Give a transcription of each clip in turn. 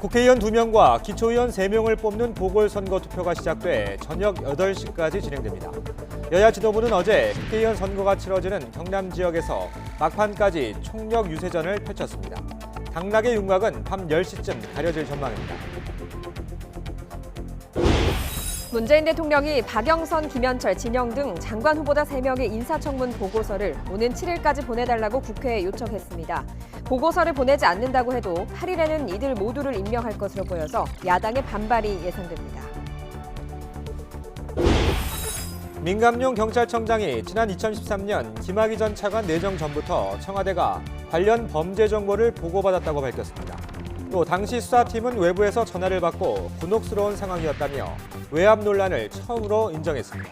국회의원 2명과 기초의원 3명을 뽑는 보궐선거 투표가 시작돼 저녁 8시까지 진행됩니다. 여야 지도부는 어제 국회의원 선거가 치러지는 경남 지역에서 막판까지 총력 유세전을 펼쳤습니다. 당락의 윤곽은 밤 10시쯤 가려질 전망입니다. 문재인 대통령이 박영선, 김현철, 진영 등 장관 후보자 3명의 인사청문 보고서를 오는 7일까지 보내달라고 국회에 요청했습니다. 보고서를 보내지 않는다고 해도 8일에는 이들 모두를 임명할 것으로 보여서 야당의 반발이 예상됩니다. 민감용 경찰청장이 지난 2013년 김학의 전 차관 내정 전부터 청와대가 관련 범죄 정보를 보고받았다고 밝혔습니다. 또 당시 수사팀은 외부에서 전화를 받고 곤혹스러운 상황이었다며 외압 논란을 처음으로 인정했습니다.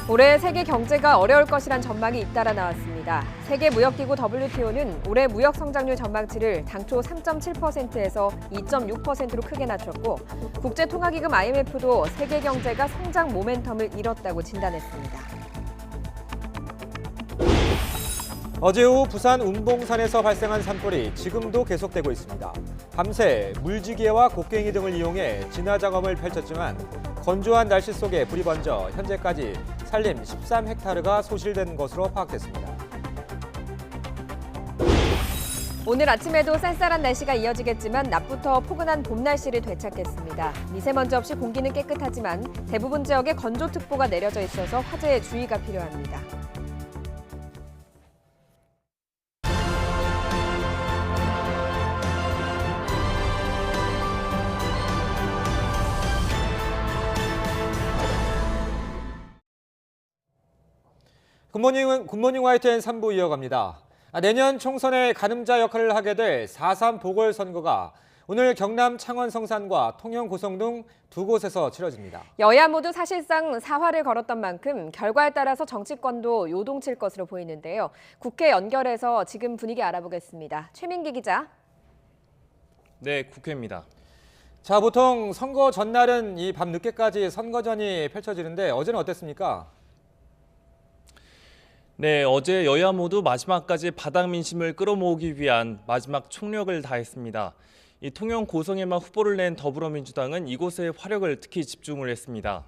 올해 세계 경제가 어려울 것이란 전망이 잇따라 나왔습니다. 세계무역기구 WTO는 올해 무역 성장률 전망치를 당초 3.7%에서 2.6%로 크게 낮췄고 국제통화기금 IMF도 세계 경제가 성장 모멘텀을 잃었다고 진단했습니다. 어제 오후 부산 운봉산에서 발생한 산불이 지금도 계속되고 있습니다. 밤새 물지개와 곡괭이 등을 이용해 진화 작업을 펼쳤지만 건조한 날씨 속에 불이 번져 현재까지 산림 13헥타르가 소실된 것으로 파악됐습니다. 오늘 아침에도 쌀쌀한 날씨가 이어지겠지만 낮부터 포근한 봄 날씨를 되찾겠습니다. 미세먼지 없이 공기는 깨끗하지만 대부분 지역에 건조특보가 내려져 있어서 화재에 주의가 필요합니다. 굿모닝 YTN 3부 이어갑니다. 내년 총선의 가늠자 역할을 하게 될 4.3 보궐선거가 오늘 경남 창원 성산과 통영 고성 등 두 곳에서 치러집니다. 여야 모두 사실상 사활을 걸었던 만큼 결과에 따라서 정치권도 요동칠 것으로 보이는데요. 국회 연결해서 지금 분위기 알아보겠습니다. 최민기 기자. 네, 국회입니다. 자, 보통 선거 전날은 이 밤 늦게까지 선거전이 펼쳐지는데 어제는 어땠습니까? 네, 어제 여야 모두 마지막까지 바닥 민심을 끌어모으기 위한 마지막 총력을 다했습니다. 이 통영 고성에만 후보를 낸 더불어민주당은 이곳에 화력을 특히 집중을 했습니다.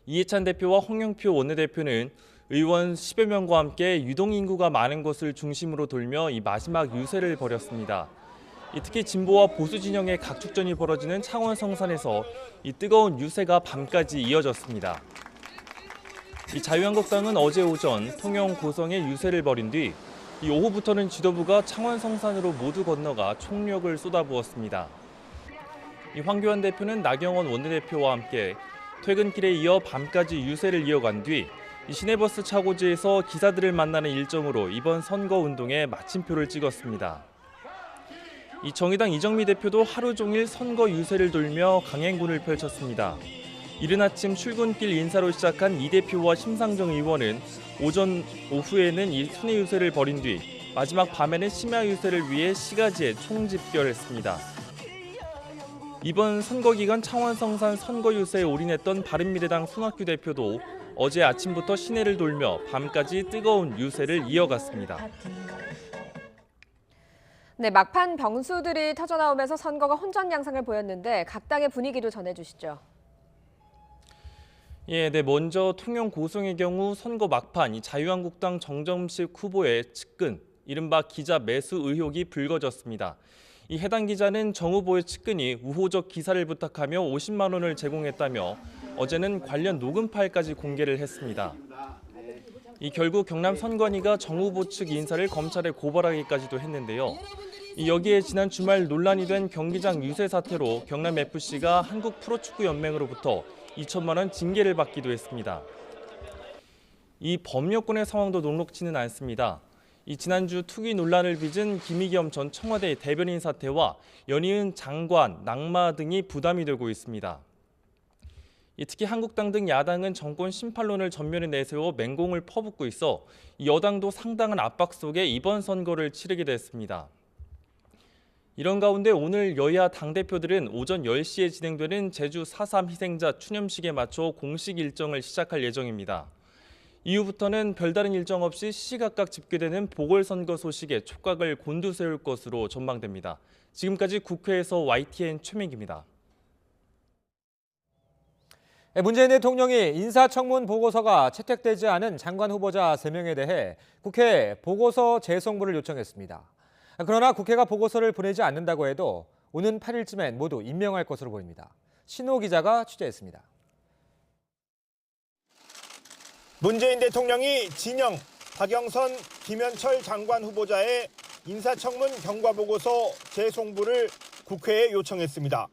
이해찬 대표와 홍영표 원내대표는 의원 10여 명과 함께 유동인구가 많은 곳을 중심으로 돌며 이 마지막 유세를 벌였습니다. 특히 진보와 보수 진영의 각축전이 벌어지는 창원 성산에서 이 뜨거운 유세가 밤까지 이어졌습니다. 이 자유한국당은 어제 오전 통영 고성에 유세를 벌인 뒤 이 오후부터는 지도부가 창원 성산으로 모두 건너가 총력을 쏟아부었습니다. 이 황교안 대표는 나경원 원내대표와 함께 퇴근길에 이어 밤까지 유세를 이어간 뒤 이 시내버스 차고지에서 기사들을 만나는 일정으로 이번 선거 운동에 마침표를 찍었습니다. 이 정의당 이정미 대표도 하루 종일 선거 유세를 돌며 강행군을 펼쳤습니다. 이른 아침 출근길 인사로 시작한 이 대표와 심상정 의원은 오전, 오후에는 이 순회 유세를 벌인 뒤 마지막 밤에는 심야 유세를 위해 시가지에 총집결했습니다. 이번 선거 기간 창원 성산 선거 유세에 올인했던 바른미래당 손학규 대표도 어제 아침부터 시내를 돌며 밤까지 뜨거운 유세를 이어갔습니다. 네, 막판 병수들이 터져나오면서 선거가 혼전 양상을 보였는데 각 당의 분위기도 전해주시죠. 네, 먼저 통영 고성의 경우 선거 막판 이 자유한국당 정점식 후보의 측근, 이른바 기자 매수 의혹이 불거졌습니다. 이 해당 기자는 정 후보의 측근이 우호적 기사를 부탁하며 50만 원을 제공했다며 어제는 관련 녹음 파일까지 공개를 했습니다. 결국 경남 선관위가 정 후보 측 인사를 검찰에 고발하기까지도 했는데요. 여기에 지난 주말 논란이 된 경기장 유세 사태로 경남FC가 한국프로축구연맹으로부터 2천만 원 징계를 받기도 했습니다. 이 범여권의 상황도 녹록치는 않습니다. 지난주 투기 논란을 빚은 김의겸 전 청와대 대변인 사태와 연이은 장관, 낙마 등이 부담이 되고 있습니다. 특히 한국당 등 야당은 정권 심판론을 전면에 내세워 맹공을 퍼붓고 있어 여당도 상당한 압박 속에 이번 선거를 치르게 됐습니다. 이런 가운데 오늘 여야 당대표들은 오전 10시에 진행되는 제주 4.3 희생자 추념식에 맞춰 공식 일정을 시작할 예정입니다. 이후부터는 별다른 일정 없이 시시각각 집계되는 보궐선거 소식에 촉각을 곤두세울 것으로 전망됩니다. 지금까지 국회에서 YTN 최민기입니다. 문재인 대통령이 인사청문 보고서가 채택되지 않은 장관 후보자 3명에 대해 국회에 보고서 재송부를 요청했습니다. 그러나 국회가 보고서를 보내지 않는다고 해도 오는 8일쯤엔 모두 임명할 것으로 보입니다. 신호 기자가 취재했습니다. 문재인 대통령이 진영, 박영선, 김현철 장관 후보자의 인사청문 경과보고서 재송부를 국회에 요청했습니다.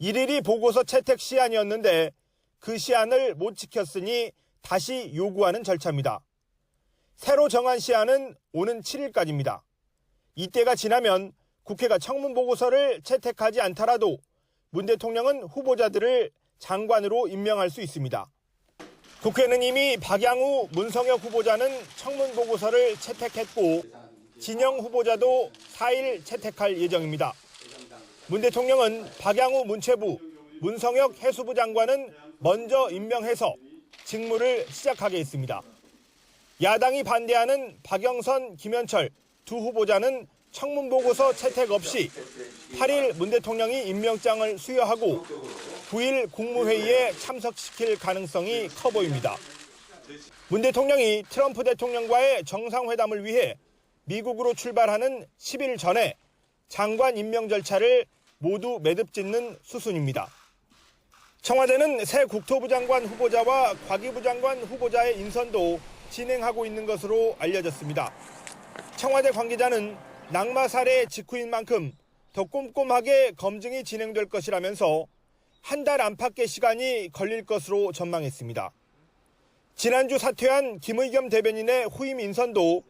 1일이 보고서 채택 시한이었는데 그 시한을 못 지켰으니 다시 요구하는 절차입니다. 새로 정한 시한은 오는 7일까지입니다. 이때가 지나면 국회가 청문 보고서를 채택하지 않더라도 문 대통령은 후보자들을 장관으로 임명할 수 있습니다. 국회는 이미 박양우, 문성혁 후보자는 청문 보고서를 채택했고 진영 후보자도 4일 채택할 예정입니다. 문 대통령은 박양우 문체부, 문성혁 해수부 장관은 먼저 임명해서 직무를 시작하게 했습니다. 야당이 반대하는 박영선, 김현철 두 후보자는 청문 보고서 채택 없이 8일 문 대통령이 임명장을 수여하고 9일 국무회의에 참석시킬 가능성이 커 보입니다. 문 대통령이 트럼프 대통령과의 정상회담을 위해 미국으로 출발하는 10일 전에 장관 임명 절차를 모두 매듭짓는 수순입니다. 청와대는 새 국토부 장관 후보자와 과기부 장관 후보자의 인선도 진행하고 있는 것으로 알려졌습니다. 청와대 관계자는 낙마 사례 직후인 만큼 더 꼼꼼하게 검증이 진행될 것이라면서 한 달 안팎의 시간이 걸릴 것으로 전망했습니다. 지난주 사퇴한 김의겸 대변인의 후임 인선도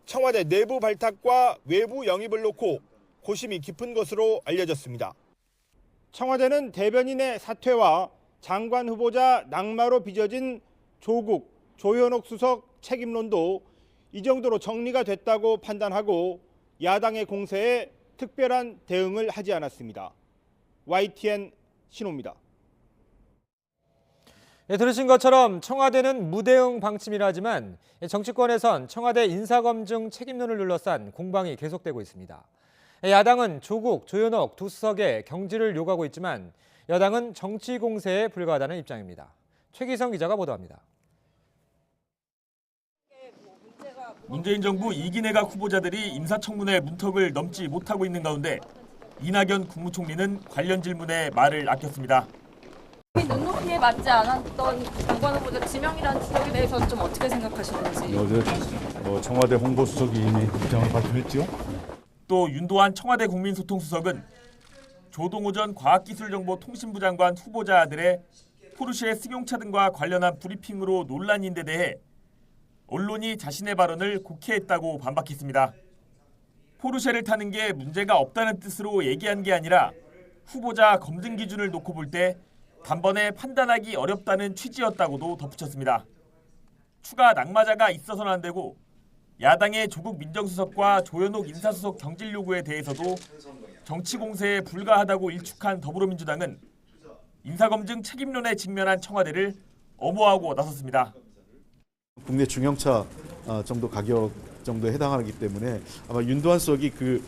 청와대 내부 발탁과 외부 영입을 놓고 고심이 깊은 것으로 알려졌습니다. 청와대는 대변인의 사퇴와 장관 후보자 낙마로 빚어진 조국, 조현옥 수석 책임론도 이 정도로 정리가 됐다고 판단하고 야당의 공세에 특별한 대응을 하지 않았습니다. YTN 신호입니다. 들으신 것처럼 청와대는 무대응 방침이라 하지만 정치권에선 청와대 인사검증 책임론을 둘러싼 공방이 계속되고 있습니다. 야당은 조국, 조현옥 두 수석의 경질을 요구하고 있지만 여당은 정치 공세에 불과하다는 입장입니다. 최기성 기자가 보도합니다. 문재인 정부 2기 내각 후보자들이 인사청문회 문턱을 넘지 못하고 있는 가운데 이낙연 국무총리는 관련 질문에 말을 아꼈습니다. 눈높이에 맞지 않았던 장관 후보자 지명이라는 지적에 대해서는 좀 어떻게 생각하시는지. 어제 청와대 홍보수석이 이미 입장을 발표했죠. 또 윤도한 청와대 국민소통수석은 조동호 전 과학기술정보통신부 장관 후보자들의 포르쉐 승용차 등과 관련한 브리핑으로 논란인 데 대해 언론이 자신의 발언을 곡해했다고 반박했습니다. 포르쉐를 타는 게 문제가 없다는 뜻으로 얘기한 게 아니라 후보자 검증 기준을 놓고 볼 때 단번에 판단하기 어렵다는 취지였다고도 덧붙였습니다. 추가 낙마자가 있어서는 안 되고 야당의 조국 민정수석과 조현옥 인사수석 경질 요구에 대해서도 정치 공세에 불과하다고 일축한 더불어민주당은 인사검증 책임론에 직면한 청와대를 엄호하고 나섰습니다. 국내 중형차 정도 가격 정도에 해당하기 때문에 아마 윤도한 수석이 그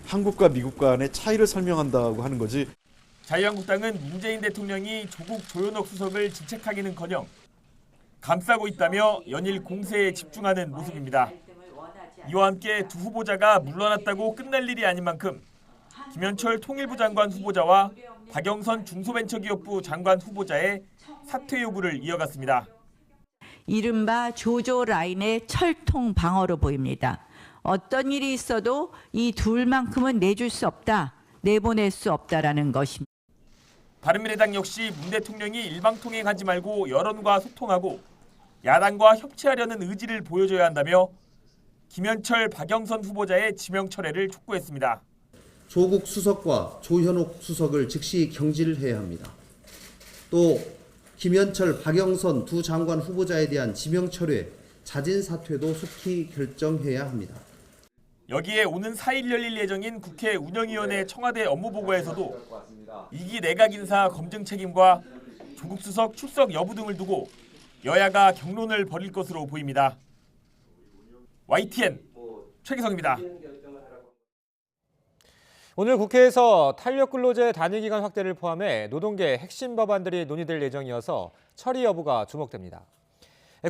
한국과 미국 간의 차이를 설명한다고 하는 거지. 자유한국당은 문재인 대통령이 조국 조현옥 수석을 질책하기는커녕 감싸고 있다며 연일 공세에 집중하는 모습입니다. 이와 함께 두 후보자가 물러났다고 끝날 일이 아닌 만큼 김현철 통일부 장관 후보자와 박영선 중소벤처기업부 장관 후보자의 사퇴 요구를 이어갔습니다. 이른바 조조 라인의 철통 방어로 보입니다. 어떤 일이 있어도 이 둘만큼은 내줄 수 없다, 내보낼 수 없다라는 것입니다. 바른미래당 역시 문 대통령이 일방통행하지 말고 여론과 소통하고 야당과 협치하려는 의지를 보여줘야 한다며 김현철, 박영선 후보자의 지명 철회를 촉구했습니다. 조국 수석과 조현옥 수석을 즉시 경질해야 합니다. 또 김현철, 박영선 두 장관 후보자에 대한 지명 철회, 자진 사퇴도 속히 결정해야 합니다. 여기에 오는 4일 열릴 예정인 국회 운영위원회 청와대 업무보고에서도 2기 내각 인사 검증 책임과 조국 수석 출석 여부 등을 두고 여야가 격론을 벌일 것으로 보입니다. YTN 최기성입니다. 오늘 국회에서 탄력근로제 단위기간 확대를 포함해 노동계 핵심 법안들이 논의될 예정이어서 처리 여부가 주목됩니다.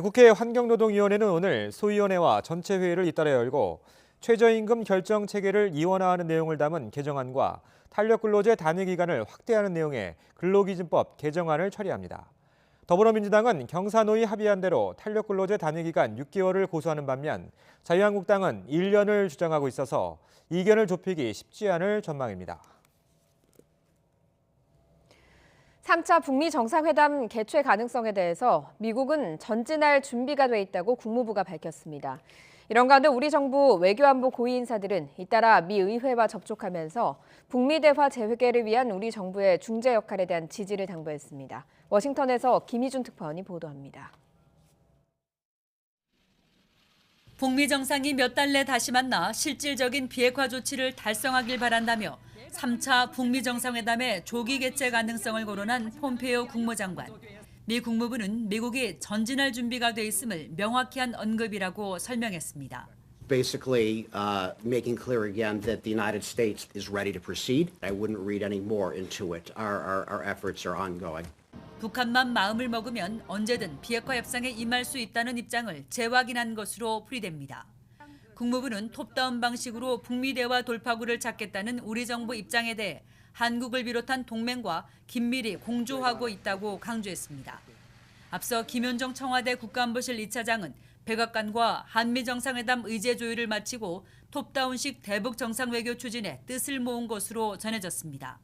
국회 환경노동위원회는 오늘 소위원회와 전체 회의를 잇따라 열고 최저임금 결정 체계를 이원화하는 내용을 담은 개정안과 탄력근로제 단위기간을 확대하는 내용의 근로기준법 개정안을 처리합니다. 더불어민주당은 경사노위 합의한 대로 탄력근로제 단위기간 6개월을 고수하는 반면 자유한국당은 1년을 주장하고 있어서 이견을 좁히기 쉽지 않을 전망입니다. 3차 북미 정상회담 개최 가능성에 대해서 미국은 전진할 준비가 돼 있다고 국무부가 밝혔습니다. 이런 가운데 우리 정부 외교안보 고위 인사들은 잇따라 미 의회와 접촉하면서 북미 대화 재회계를 위한 우리 정부의 중재 역할에 대한 지지를 당부했습니다. 워싱턴에서 김희준 특파원이 보도합니다. 북미 정상이 몇 달 내 다시 만나 실질적인 비핵화 조치를 달성하길 바란다며 3차 북미 정상회담의 조기 개최 가능성을 거론한 폼페이오 국무장관. 미 국무부는 미국이 전진할 준비가 돼 있음을 명확히 한 언급이라고 설명했습니다. Basically, making clear again that the United States is ready to proceed. I wouldn't read any more into it. Our efforts are ongoing. 북한만 마음을 먹으면 언제든 비핵화 협상에 임할 수 있다는 입장을 재확인한 것으로 풀이됩니다. 국무부는 톱다운 방식으로 북미 대화 돌파구를 찾겠다는 우리 정부 입장에 대해 한국을 비롯한 동맹과 긴밀히 공조하고 있다고 강조했습니다. 앞서 김현정 청와대 국가안보실 2차장은 백악관과 한미 정상회담 의제 조율을 마치고 톱다운식 대북 정상외교 추진에 뜻을 모은 것으로 전해졌습니다.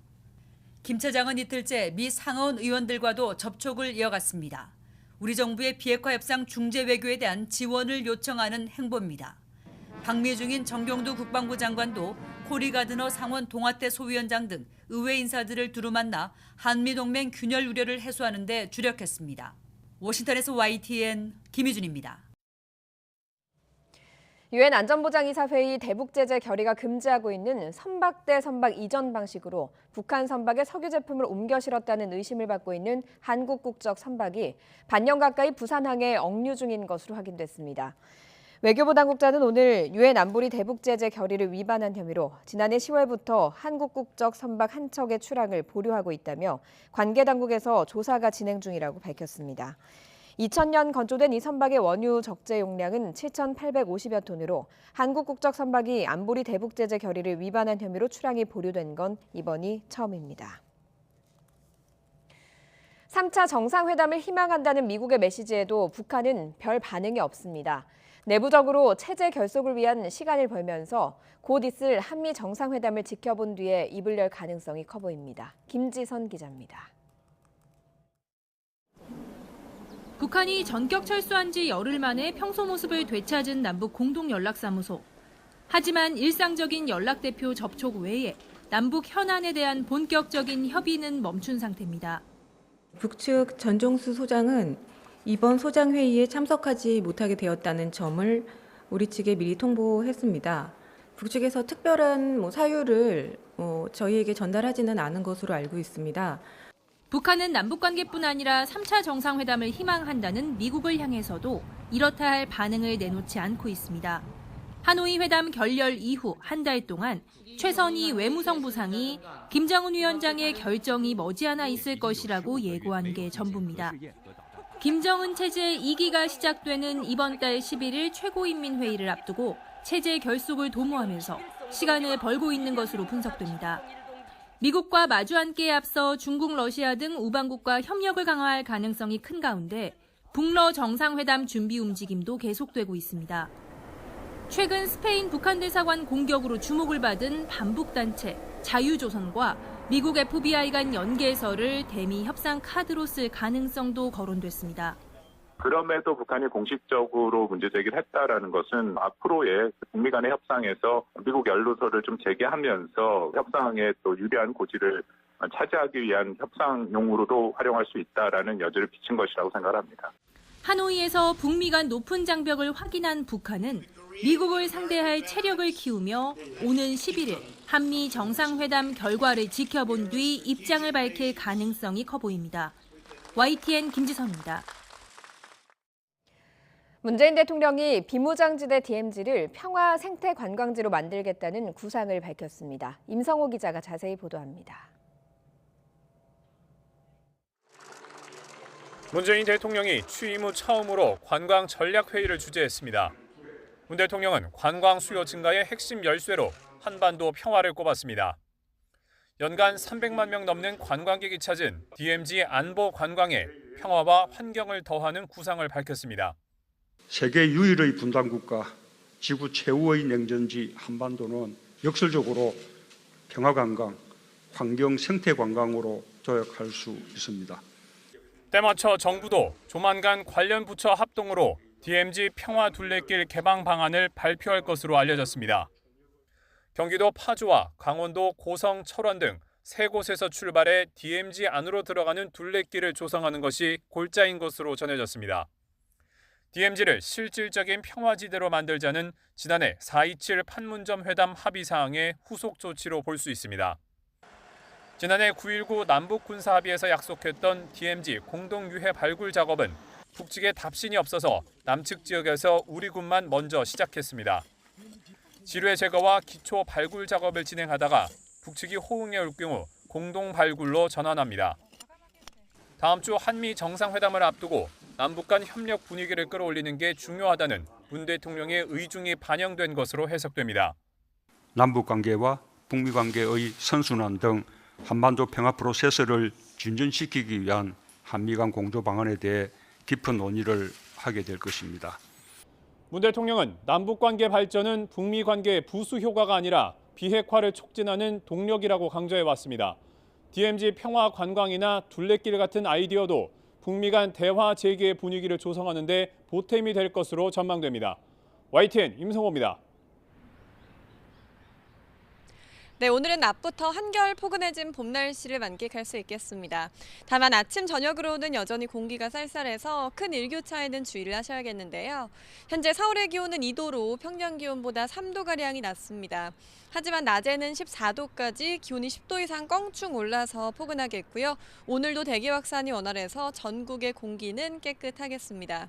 김 차장은 이틀째 미 상하원 의원들과도 접촉을 이어갔습니다. 우리 정부의 비핵화 협상 중재 외교에 대한 지원을 요청하는 행보입니다. 방미 중인 정경두 국방부 장관도 코리 가드너 상원 동아태 소위원장 등 의회 인사들을 두루 만나 한미동맹 균열 우려를 해소하는 데 주력했습니다. 워싱턴에서 YTN 김희준입니다. 유엔 안전보장이사회의 대북 제재 결의가 금지하고 있는 선박 대 선박 이전 방식으로 북한 선박에 석유 제품을 옮겨 실었다는 의심을 받고 있는 한국 국적 선박이 반년 가까이 부산항에 억류 중인 것으로 확인됐습니다. 외교부 당국자는 오늘 유엔 안보리 대북 제재 결의를 위반한 혐의로 지난해 10월부터 한국 국적 선박 한 척의 출항을 보류하고 있다며 관계 당국에서 조사가 진행 중이라고 밝혔습니다. 2000년 건조된 이 선박의 원유 적재 용량은 7,850여 톤으로 한국 국적 선박이 안보리 대북 제재 결의를 위반한 혐의로 출항이 보류된 건 이번이 처음입니다. 3차 정상회담을 희망한다는 미국의 메시지에도 북한은 별 반응이 없습니다. 내부적으로 체제 결속을 위한 시간을 벌면서 곧 있을 한미 정상회담을 지켜본 뒤에 입을 열 가능성이 커 보입니다. 김지선 기자입니다. 북한이 전격 철수한 지 열흘 만에 평소 모습을 되찾은 남북 공동연락사무소. 하지만 일상적인 연락대표 접촉 외에 남북 현안에 대한 본격적인 협의는 멈춘 상태입니다. 북측 전종수 소장은 이번 소장회의에 참석하지 못하게 되었다는 점을 우리 측에 미리 통보했습니다. 북측에서 특별한 사유를 저희에게 전달하지는 않은 것으로 알고 있습니다. 북한은 남북관계뿐 아니라 3차 정상회담을 희망한다는 미국을 향해서도 이렇다 할 반응을 내놓지 않고 있습니다. 하노이 회담 결렬 이후 한 달 동안 최선희 외무성 부상이 김정은 위원장의 결정이 머지않아 있을 것이라고 예고한 게 전부입니다. 김정은 체제 2기가 시작되는 이번 달 11일 최고인민회의를 앞두고 체제 결속을 도모하면서 시간을 벌고 있는 것으로 분석됩니다. 미국과 마주 앉기에 앞서 중국, 러시아 등 우방국과 협력을 강화할 가능성이 큰 가운데 북러 정상회담 준비 움직임도 계속되고 있습니다. 최근 스페인 북한 대사관 공격으로 주목을 받은 반북단체 자유조선과 미국 FBI 간 연계설을 대미 협상 카드로 쓸 가능성도 거론됐습니다. 그럼에도 북한이 공식적으로 문제제기를 했다라는 것은 앞으로의 북미 간의 협상에서 미국 연루설을 좀 제기하면서 협상에 또 유리한 고지를 차지하기 위한 협상용으로도 활용할 수 있다라는 여지를 비친 것이라고 생각합니다. 하노이에서 북미 간 높은 장벽을 확인한 북한은 미국을 상대할 체력을 키우며 오는 11일 한미 정상회담 결과를 지켜본 뒤 입장을 밝힐 가능성이 커 보입니다. YTN 김지선입니다. 문재인 대통령이 비무장지대 DMZ를 평화 생태 관광지로 만들겠다는 구상을 밝혔습니다. 임성호 기자가 자세히 보도합니다. 문재인 대통령이 취임 후 처음으로 관광 전략 회의를 주재했습니다. 문 대통령은 관광 수요 증가의 핵심 열쇠로 한반도 평화를 꼽았습니다. 연간 300만 명 넘는 관광객이 찾은 DMZ 안보 관광에 평화와 환경을 더하는 구상을 밝혔습니다. 세계 유일의 분단국가, 지구 최후의 냉전지 한반도는 역설적으로 평화관광, 환경 생태관광으로 도약할 수 있습니다. 때맞춰 정부도 조만간 관련 부처 합동으로 DMZ 평화 둘레길 개방 방안을 발표할 것으로 알려졌습니다. 경기도 파주와 강원도 고성, 철원 등 세 곳에서 출발해 DMZ 안으로 들어가는 둘레길을 조성하는 것이 골자인 것으로 전해졌습니다. DMZ를 실질적인 평화지대로 만들자는 지난해 4.27 판문점 회담 합의 사항의 후속 조치로 볼 수 있습니다. 지난해 9.19 남북군사합의에서 약속했던 DMZ 공동유해 발굴 작업은 북측에 답신이 없어서 남측 지역에서 우리 군만 먼저 시작했습니다. 지뢰 제거와 기초 발굴 작업을 진행하다가 북측이 호응해 올 경우 공동 발굴로 전환합니다. 다음 주 한미 정상회담을 앞두고 남북 간 협력 분위기를 끌어올리는 게 중요하다는 문 대통령의 의중이 반영된 것으로 해석됩니다. 남북 관계와 북미 관계의 선순환 등 한반도 평화 프로세스를 진전시키기 위한 한미 간 공조 방안에 대해 깊은 논의를 하게 될 것입니다. 문 대통령은 남북 관계 발전은 북미 관계의 부수 효과가 아니라 비핵화를 촉진하는 동력이라고 강조해 왔습니다. DMZ 평화 관광이나 둘레길 같은 아이디어도 북미 간 대화 재개의 분위기를 조성하는 데 보탬이 될 것으로 전망됩니다. YTN 임성호입니다. 네, 오늘은 낮부터 한결 포근해진 봄 날씨를 만끽할 수 있겠습니다. 다만 아침 저녁으로는 여전히 공기가 쌀쌀해서 큰 일교차에는 주의를 하셔야겠는데요. 현재 서울의 기온은 2도로 평년 기온보다 3도가량이 낮습니다. 하지만 낮에는 14도까지 기온이 10도 이상 껑충 올라서 포근하겠고요. 오늘도 대기 확산이 원활해서 전국의 공기는 깨끗하겠습니다.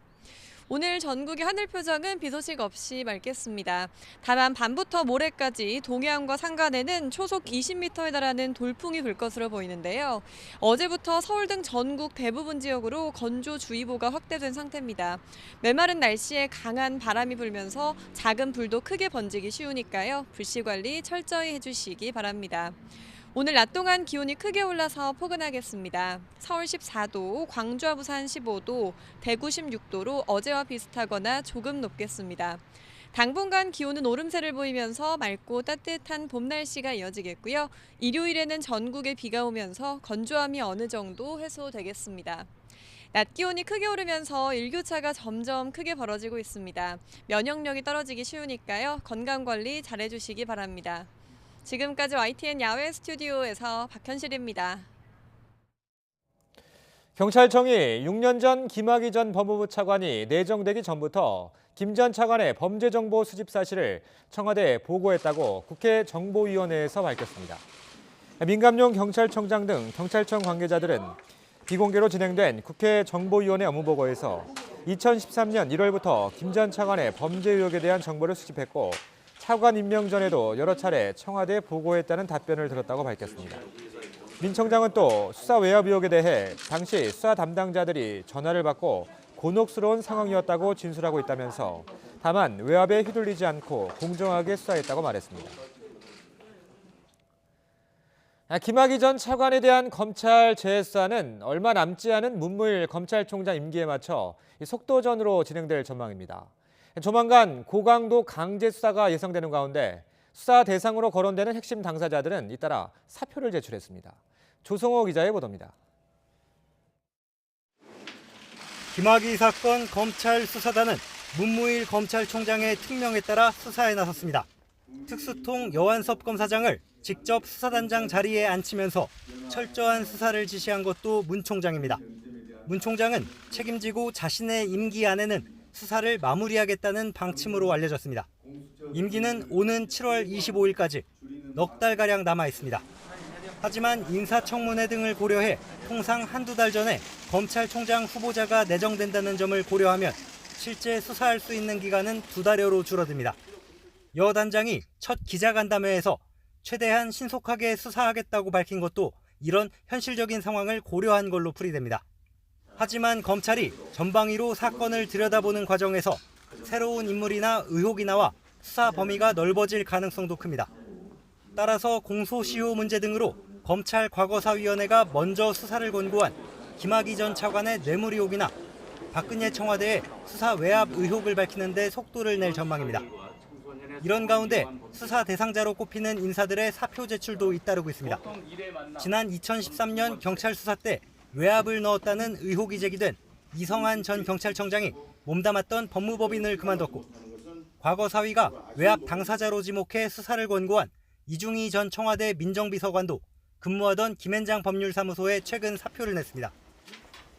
오늘 전국의 하늘 표정은 비 소식 없이 맑겠습니다. 다만 밤부터 모레까지 동해안과 산간에는 초속 20m에 달하는 돌풍이 불 것으로 보이는데요. 어제부터 서울 등 전국 대부분 지역으로 건조주의보가 확대된 상태입니다. 메마른 날씨에 강한 바람이 불면서 작은 불도 크게 번지기 쉬우니까요. 불씨 관리 철저히 해주시기 바랍니다. 오늘 낮 동안 기온이 크게 올라서 포근하겠습니다. 서울 14도, 광주와 부산 15도, 대구 16도로 어제와 비슷하거나 조금 높겠습니다. 당분간 기온은 오름세를 보이면서 맑고 따뜻한 봄 날씨가 이어지겠고요. 일요일에는 전국에 비가 오면서 건조함이 어느 정도 해소되겠습니다. 낮 기온이 크게 오르면서 일교차가 점점 크게 벌어지고 있습니다. 면역력이 떨어지기 쉬우니까요. 건강관리 잘해주시기 바랍니다. 지금까지 YTN 야외 스튜디오에서 박현실입니다. 경찰청이 6년 전 김학의 전 법무부 차관이 내정되기 전부터 김 전 차관의 범죄 정보 수집 사실을 청와대에 보고했다고 국회 정보위원회에서 밝혔습니다. 민감용 경찰청장 등 경찰청 관계자들은 비공개로 진행된 국회 정보위원회 업무보고에서 2013년 1월부터 김 전 차관의 범죄 의혹에 대한 정보를 수집했고 차관 임명 전에도 여러 차례 청와대에 보고했다는 답변을 들었다고 밝혔습니다. 민 청장은 또 수사 외압 의혹에 대해 당시 수사 담당자들이 전화를 받고 곤혹스러운 상황이었다고 진술하고 있다면서 다만 외압에 휘둘리지 않고 공정하게 수사했다고 말했습니다. 김학의 전 차관에 대한 검찰 재수사는 얼마 남지 않은 문무일 검찰총장 임기에 맞춰 속도전으로 진행될 전망입니다. 조만간 고강도 강제 수사가 예상되는 가운데 수사 대상으로 거론되는 핵심 당사자들은 잇따라 사표를 제출했습니다. 조성호 기자의 보도입니다. 김학의 사건 검찰 수사단은 문무일 검찰총장의 특명에 따라 수사에 나섰습니다. 특수통 여완섭 검사장을 직접 수사단장 자리에 앉히면서 철저한 수사를 지시한 것도 문 총장입니다. 문 총장은 책임지고 자신의 임기 안에는 수사를 마무리하겠다는 방침으로 알려졌습니다. 임기는 오는 7월 25일까지 넉 달가량 남아 있습니다. 하지만 인사청문회 등을 고려해 통상 한두 달 전에 검찰총장 후보자가 내정된다는 점을 고려하면 실제 수사할 수 있는 기간은 2달여로 줄어듭니다. 여 단장이 첫 기자간담회에서 최대한 신속하게 수사하겠다고 밝힌 것도 이런 현실적인 상황을 고려한 걸로 풀이됩니다. 하지만 검찰이 전방위로 사건을 들여다보는 과정에서 새로운 인물이나 의혹이 나와 수사 범위가 넓어질 가능성도 큽니다. 따라서 공소시효 문제 등으로 검찰 과거사위원회가 먼저 수사를 권고한 김학의 전 차관의 뇌물 의혹이나 박근혜 청와대의 수사 외압 의혹을 밝히는 데 속도를 낼 전망입니다. 이런 가운데 수사 대상자로 꼽히는 인사들의 사표 제출도 잇따르고 있습니다. 지난 2013년 경찰 수사 때 외압을 넣었다는 의혹이 제기된 이성한 전 경찰청장이 몸담았던 법무법인을 그만뒀고 과거 사위가 외압 당사자로 지목해 수사를 권고한 이중희 전 청와대 민정비서관도 근무하던 김앤장 법률사무소에 최근 사표를 냈습니다.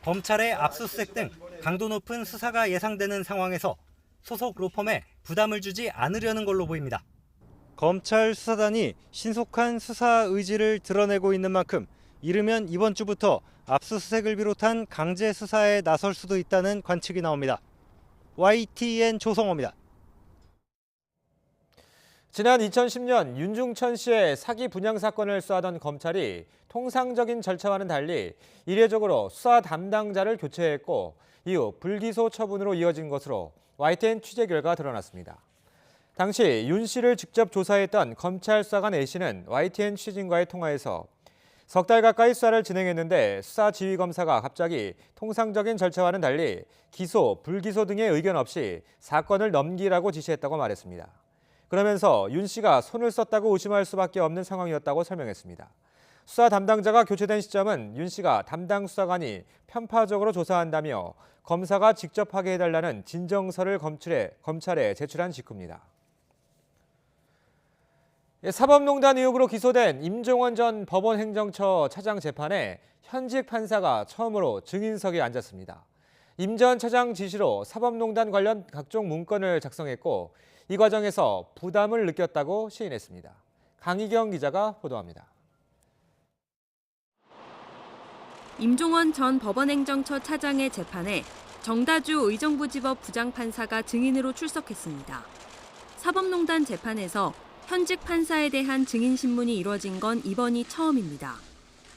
검찰의 압수수색 등 강도 높은 수사가 예상되는 상황에서 소속 로펌에 부담을 주지 않으려는 걸로 보입니다. 검찰 수사단이 신속한 수사 의지를 드러내고 있는 만큼 이르면 이번 주부터 압수수색을 비롯한 강제 수사에 나설 수도 있다는 관측이 나옵니다. YTN 조성호입니다. 지난 2010년 윤중천 씨의 사기 분양 사건을 수사하던 검찰이 통상적인 절차와는 달리 이례적으로 수사 담당자를 교체했고 이후 불기소 처분으로 이어진 것으로 YTN 취재 결과 드러났습니다. 당시 윤 씨를 직접 조사했던 검찰 수사관 A씨는 YTN 취재진과의 통화에서 석 달 가까이 수사를 진행했는데 수사지휘검사가 갑자기 통상적인 절차와는 달리 기소, 불기소 등의 의견 없이 사건을 넘기라고 지시했다고 말했습니다. 그러면서 윤 씨가 손을 썼다고 의심할 수밖에 없는 상황이었다고 설명했습니다. 수사 담당자가 교체된 시점은 윤 씨가 담당 수사관이 편파적으로 조사한다며 검사가 직접 하게 해달라는 진정서를 검찰에 제출한 직후입니다. 사법농단 의혹으로 기소된 임종원 전 법원행정처 차장 재판에 현직 판사가 처음으로 증인석에 앉았습니다. 임 전 차장 지시로 사법농단 관련 각종 문건을 작성했고 이 과정에서 부담을 느꼈다고 시인했습니다. 강희경 기자가 보도합니다. 임종원 전 법원행정처 차장의 재판에 정다주 의정부지법 부장판사가 증인으로 출석했습니다. 사법농단 재판에서 현직 판사에 대한 증인 신문이 이뤄진 건 이번이 처음입니다.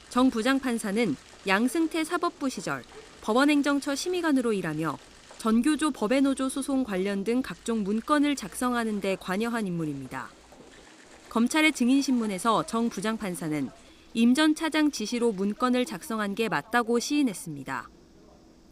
정 부장판사는 양승태 사법부 시절 법원행정처 심의관으로 일하며 전교조 법외노조 소송 관련 등 각종 문건을 작성하는 데 관여한 인물입니다. 검찰의 증인 신문에서 정 부장판사는 임 전 차장 지시로 문건을 작성한 게 맞다고 시인했습니다.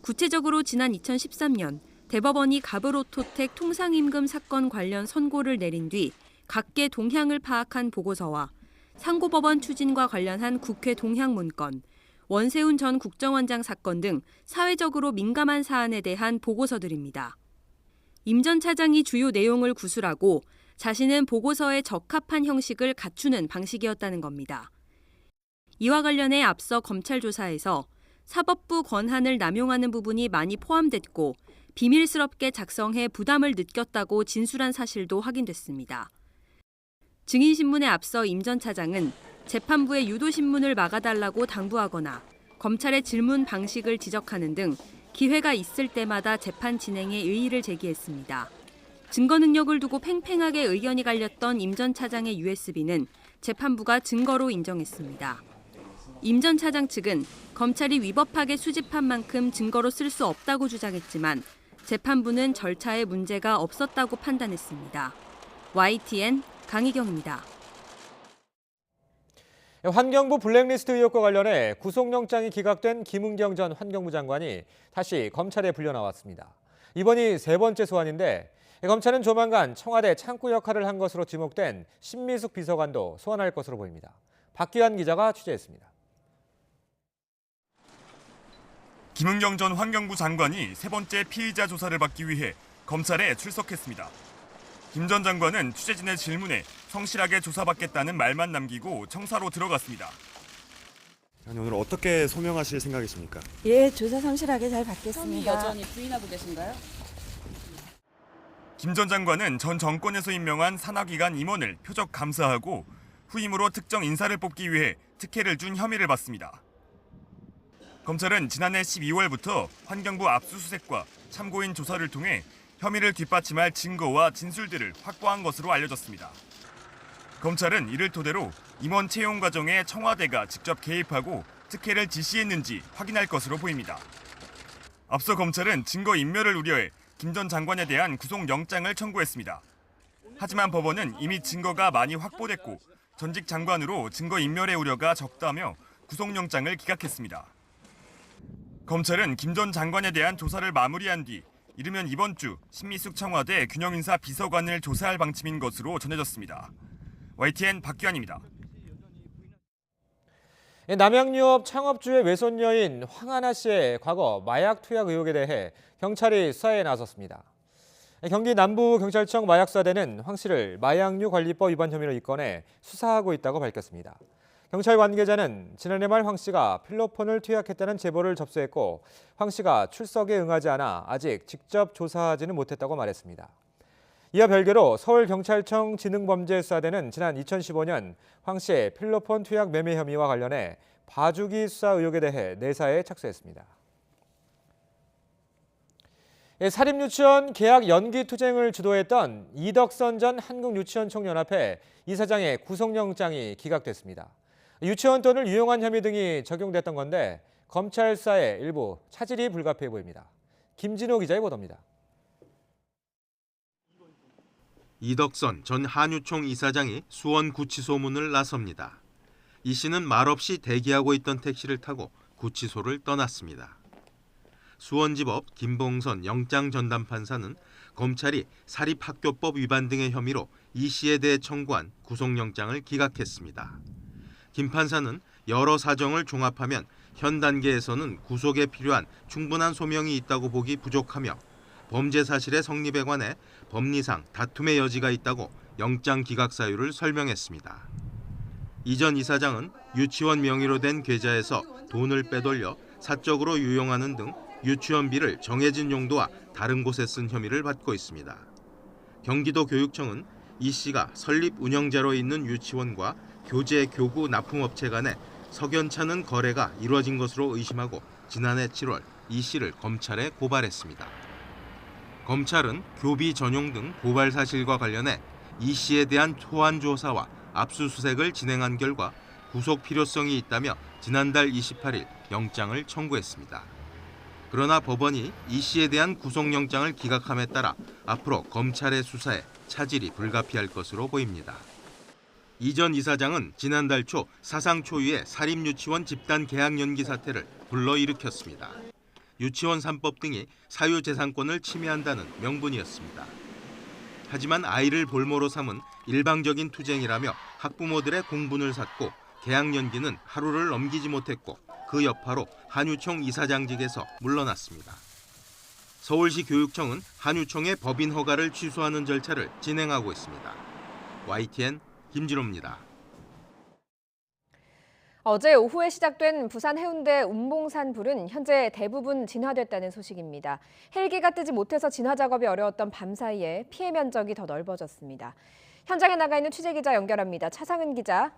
구체적으로 지난 2013년 대법원이 가브로토텍 통상임금 사건 관련 선고를 내린 뒤 각계 동향을 파악한 보고서와 상고법원 추진과 관련한 국회 동향 문건, 원세훈 전 국정원장 사건 등 사회적으로 민감한 사안에 대한 보고서들입니다. 임 전 차장이 주요 내용을 구술하고 자신은 보고서에 적합한 형식을 갖추는 방식이었다는 겁니다. 이와 관련해 앞서 검찰 조사에서 사법부 권한을 남용하는 부분이 많이 포함됐고 비밀스럽게 작성해 부담을 느꼈다고 진술한 사실도 확인됐습니다. 증인신문에 앞서 임 전 차장은 재판부의 유도신문을 막아달라고 당부하거나 검찰의 질문 방식을 지적하는 등 기회가 있을 때마다 재판 진행에 의의를 제기했습니다. 증거 능력을 두고 팽팽하게 의견이 갈렸던 임 전 차장의 USB는 재판부가 증거로 인정했습니다. 임 전 차장 측은 검찰이 위법하게 수집한 만큼 증거로 쓸 수 없다고 주장했지만 재판부는 절차에 문제가 없었다고 판단했습니다. YTN 강희경입니다. 환경부 블랙리스트 의혹과 관련해 구속영장이 기각된 김은경 전 환경부 장관이 다시 검찰에 불려 나왔습니다. 이번이 세 번째 소환인데 검찰은 조만간 청와대 창구 역할을 한 것으로 지목된 신미숙 비서관도 소환할 것으로 보입니다. 박기환 기자가 취재했습니다. 김은경 전 환경부 장관이 세 번째 피의자 조사를 받기 위해 검찰에 출석했습니다. 김 전 장관은 취재진의 질문에 성실하게 조사받겠다는 말만 남기고 청사로 들어갔습니다. 오늘 어떻게 소명하실 생각이십니까? 예, 조사 성실하게 잘 받겠습니다. 여전히 부인하고 계신가요? 김 전 장관은 전 정권에서 임명한 산하기관 임원을 표적 감사하고 후임으로 특정 인사를 뽑기 위해 특혜를 준 혐의를 받습니다. 검찰은 지난해 12월부터 환경부 압수수색과 참고인 조사를 통해 혐의를 뒷받침할 증거와 진술들을 확보한 것으로 알려졌습니다. 검찰은 이를 토대로 임원 채용 과정에 청와대가 직접 개입하고 특혜를 지시했는지 확인할 것으로 보입니다. 앞서 검찰은 증거 인멸을 우려해 김 전 장관에 대한 구속영장을 청구했습니다. 하지만 법원은 이미 증거가 많이 확보됐고 전직 장관으로 증거 인멸의 우려가 적다며 구속영장을 기각했습니다. 검찰은 김 전 장관에 대한 조사를 마무리한 뒤 이르면 이번 주 신미숙 청와대 균형인사 비서관을 조사할 방침인 것으로 전해졌습니다. YTN 박규환입니다. 남양유업 창업주의 외손녀인 황하나 씨의 과거 마약 투약 의혹에 대해 경찰이 수사에 나섰습니다. 경기 남부경찰청 마약수사대는 황 씨를 마약류 관리법 위반 혐의로 입건해 수사하고 있다고 밝혔습니다. 경찰 관계자는 지난해 말 황 씨가 필로폰을 투약했다는 제보를 접수했고 황 씨가 출석에 응하지 않아 아직 직접 조사하지는 못했다고 말했습니다. 이와 별개로 서울경찰청 지능범죄수사대는 지난 2015년 황 씨의 필로폰 투약 매매 혐의와 관련해 봐주기 수사 의혹에 대해 내사에 착수했습니다. 사립유치원 계약 연기 투쟁을 주도했던 이덕선 전 한국유치원총연합회 이사장의 구속영장이 기각됐습니다. 유치원 돈을 유용한 혐의 등이 적용됐던 건데 검찰 수사에 일부 차질이 불가피해 보입니다. 김진호 기자의 보도입니다. 이덕선 전 한유총 이사장이 수원 구치소문을 나섭니다. 이 씨는 말없이 대기하고 있던 택시를 타고 구치소를 떠났습니다. 수원지법 김봉선 영장전담판사는 검찰이 사립학교법 위반 등의 혐의로 이 씨에 대해 청구한 구속영장을 기각했습니다. 김 판사는 여러 사정을 종합하면 현 단계에서는 구속에 필요한 충분한 소명이 있다고 보기 부족하며 범죄 사실의 성립에 관해 법리상 다툼의 여지가 있다고 영장 기각 사유를 설명했습니다. 이 전 이사장은 유치원 명의로 된 계좌에서 돈을 빼돌려 사적으로 유용하는 등 유치원비를 정해진 용도와 다른 곳에 쓴 혐의를 받고 있습니다. 경기도 교육청은 이 씨가 설립 운영자로 있는 유치원과 교재 교구 납품업체 간에 석연찮은 거래가 이루어진 것으로 의심하고 지난해 7월 이 씨를 검찰에 고발했습니다. 검찰은 교비 전용 등 고발 사실과 관련해 이 씨에 대한 소환 조사와 압수수색을 진행한 결과 구속 필요성이 있다며 지난달 28일 영장을 청구했습니다. 그러나 법원이 이 씨에 대한 구속영장을 기각함에 따라 앞으로 검찰의 수사에 차질이 불가피할 것으로 보입니다. 이 전 이사장은 지난달 초 사상 초유의 사립유치원 집단 계약 연기 사태를 불러일으켰습니다. 유치원 3법 등이 사유재산권을 침해한다는 명분이었습니다. 하지만 아이를 볼모로 삼은 일방적인 투쟁이라며 학부모들의 공분을 샀고 계약 연기는 하루를 넘기지 못했고 그 여파로 한유총 이사장직에서 물러났습니다. 서울시 교육청은 한유총의 법인 허가를 취소하는 절차를 진행하고 있습니다. YTN 김진호입니다. 어제 오후에 시작된 부산 해운대 운봉산 불은 현재 대부분 진화됐다는 소식입니다. 헬기가 뜨지 못해서 진화 작업이 어려웠던 밤 사이에 피해 면적이 더 넓어졌습니다. 현장에 나가 있는 취재기자 연결합니다. 차상은 기자.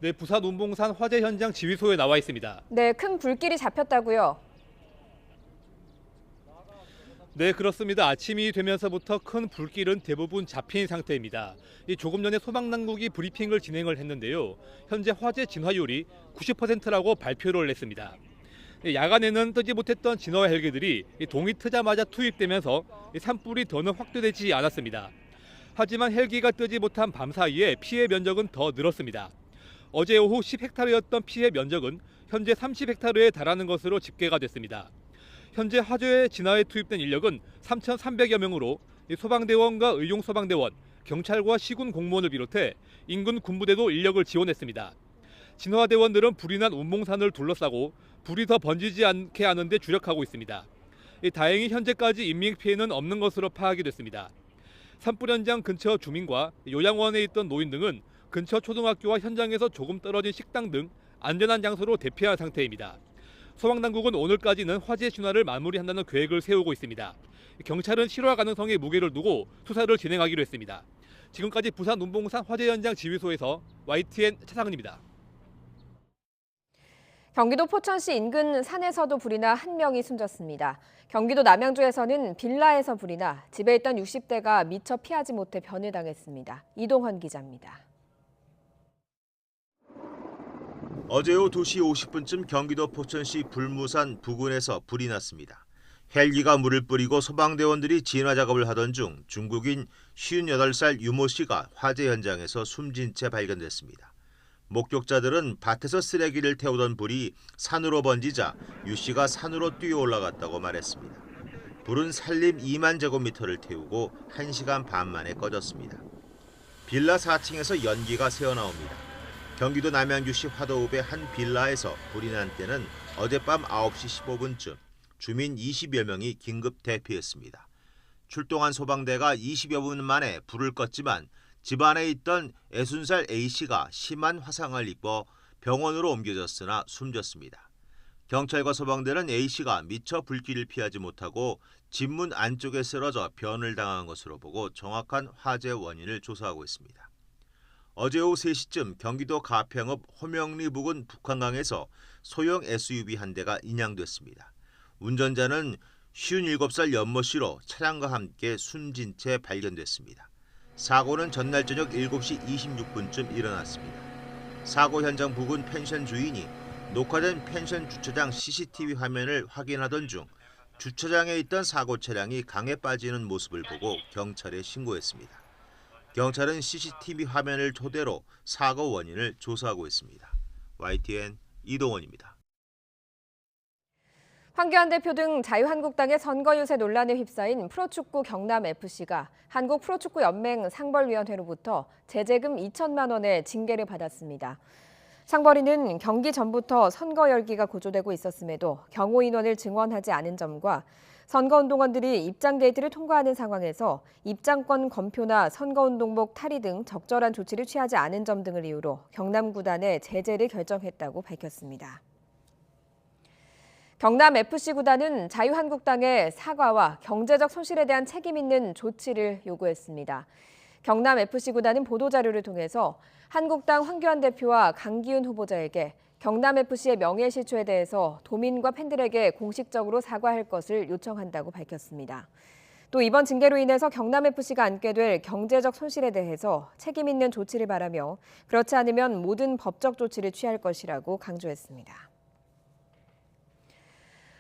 네, 부산 운봉산 화재 현장 지휘소에 나와 있습니다. 네, 큰 불길이 잡혔다고요? 네, 그렇습니다. 아침이 되면서부터 큰 불길은 대부분 잡힌 상태입니다. 조금 전에 소방당국이 브리핑을 진행을 했는데요. 현재 화재 진화율이 90%라고 발표를 했습니다. 야간에는 뜨지 못했던 진화 헬기들이 동이 트자마자 투입되면서 산불이 더는 확대되지 않았습니다. 하지만 헬기가 뜨지 못한 밤 사이에 피해 면적은 더 늘었습니다. 어제 오후 10헥타르였던 피해 면적은 현재 30헥타르에 달하는 것으로 집계가 됐습니다. 현재 화재 진화에 투입된 인력은 3,300여 명으로 소방대원과 의용소방대원, 경찰과 시군 공무원을 비롯해 인근 군부대도 인력을 지원했습니다. 진화대원들은 불이 난 운봉산을 둘러싸고 불이 더 번지지 않게 하는 데 주력하고 있습니다. 다행히 현재까지 인명피해는 없는 것으로 파악이 됐습니다. 산불 현장 근처 주민과 요양원에 있던 노인 등은 근처 초등학교와 현장에서 조금 떨어진 식당 등 안전한 장소로 대피한 상태입니다. 소방당국은 오늘까지는 화재 진화를 마무리한다는 계획을 세우고 있습니다. 경찰은 실화 가능성에 무게를 두고 수사를 진행하기로 했습니다. 지금까지 부산 운봉산 화재 현장 지휘소에서 YTN 차상은입니다. 경기도 포천시 인근 산에서도 불이 나 한 명이 숨졌습니다. 경기도 남양주에서는 빌라에서 불이 나 집에 있던 60대가 미처 피하지 못해 변을당했습니다. 이동헌 기자입니다. 어제 오후 2시 50분쯤 경기도 포천시 불무산 부근에서 불이 났습니다. 헬기가 물을 뿌리고 소방대원들이 진화 작업을 하던 중 중국인 58살 유모 씨가 화재 현장에서 숨진 채 발견됐습니다. 목격자들은 밭에서 쓰레기를 태우던 불이 산으로 번지자 유 씨가 산으로 뛰어 올라갔다고 말했습니다. 불은 산림 2만 제곱미터를 태우고 1시간 반 만에 꺼졌습니다. 빌라 4층에서 연기가 새어나옵니다. 경기도 남양주시 화도읍의 한 빌라에서 불이 난 때는 어젯밤 9시 15분쯤 주민 20여 명이 긴급 대피했습니다. 출동한 소방대가 20여 분 만에 불을 껐지만 집 안에 있던 60살 A씨가 심한 화상을 입어 병원으로 옮겨졌으나 숨졌습니다. 경찰과 소방대는 A씨가 미처 불길을 피하지 못하고 집 문 안쪽에 쓰러져 변을 당한 것으로 보고 정확한 화재 원인을 조사하고 있습니다. 어제 오후 3시쯤 경기도 가평읍 호명리 부근 북한강에서 소형 SUV 한 대가 인양됐습니다. 운전자는 57살 연모 씨로 차량과 함께 숨진 채 발견됐습니다. 사고는 전날 저녁 7시 26분쯤 일어났습니다. 사고 현장 부근 펜션 주인이 녹화된 펜션 주차장 CCTV 화면을 확인하던 중 주차장에 있던 사고 차량이 강에 빠지는 모습을 보고 경찰에 신고했습니다. 경찰은 CCTV 화면을 토대로 사고 원인을 조사하고 있습니다. YTN 이동원입니다. 황교안 대표 등 자유한국당의 선거 유세 논란에 휩싸인 프로축구 경남FC가 한국프로축구연맹 상벌위원회로부터 제재금 2천만 원의 징계를 받았습니다. 상벌위는 경기 전부터 선거 열기가 고조되고 있었음에도 경호 인원을 증원하지 않은 점과 선거운동원들이 입장 게이트를 통과하는 상황에서 입장권 검표나 선거운동복 탈의 등 적절한 조치를 취하지 않은 점 등을 이유로 경남구단에 제재를 결정했다고 밝혔습니다. 경남FC 구단은 자유한국당의 사과와 경제적 손실에 대한 책임 있는 조치를 요구했습니다. 경남FC 구단은 보도자료를 통해서 한국당 황교안 대표와 강기훈 후보자에게 경남FC의 명예실추에 대해서 도민과 팬들에게 공식적으로 사과할 것을 요청한다고 밝혔습니다. 또 이번 징계로 인해서 경남FC가 안게 될 경제적 손실에 대해서 책임 있는 조치를 바라며 그렇지 않으면 모든 법적 조치를 취할 것이라고 강조했습니다.